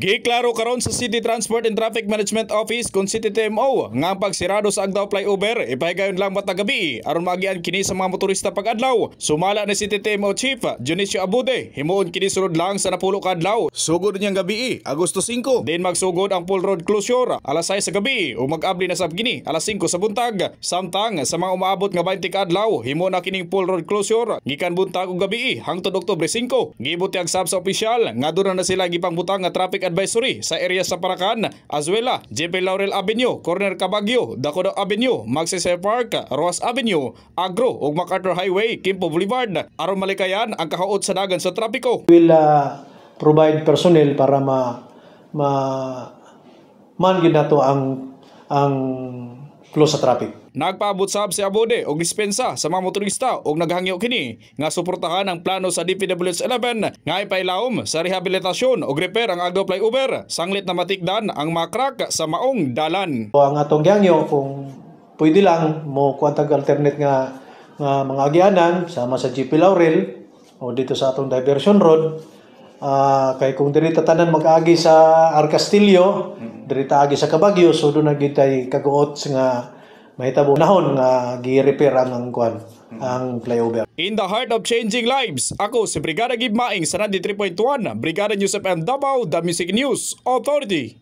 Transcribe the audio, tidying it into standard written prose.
Giklaro karon sa City Transport and Traffic Management Office kung City TMO nga ang pagsirado sa Agdao Flyover ipahigayon lang matag gabi aron maagian kini sa mga motorista pag-adlaw. Sumala ni City TMO Chief Junicio Abude himuon kini sunod lang sa napulo ka adlaw. Sugod niyang gabi Agosto 5 din magsugod ang full road closure alas 6 sa gabi ug mag-abli na sab kini alas 5 sa buntag. Samtang sa mga umaabot nga 20 ka adlaw himo na kining full road closure gikan buntag ug gabi hangtod Oktubre 5. Gibutyag sab sa opisyal nga doon na sila gipangbutang nga traffic advisory sa area sa Paracan, Azuela, JP Laurel Avenue, Corner Cabagyo, Dacoda Avenue, Magsaysay Park, Roas Avenue, Agro ug MacArthur Highway, Quimpo Boulevard aron malikayan ang kahaot sa dagan sa trapiko. Will provide personnel para man-gid nato ang flow sa traffic. Nagpaabot sab si Abude og dispensa sa mga motorista og naghangyo kini nga suportahan ang plano sa DPWH-11 nga ipailawom sa rehabilitasyon og repair ang Agdao Flyover sanglit na matikdan ang mga crack sa maong dalan. So, ang atong gihangyo kung pwede lang mo kuantag alternate nga mga agyanan sama sa JP Laurel o dito sa atong diversion road. Kay kung diri tanan mag-agi sa Arcastillo, diri ta agi sa Cabagyo, so do na gid tay kaguot nga mahitabo nahon nga gi-repair ang flyover. In the heart of changing lives, ako si Brigada Gib Maing sa 93.1 Brigada News FM Davao, The Music News Authority.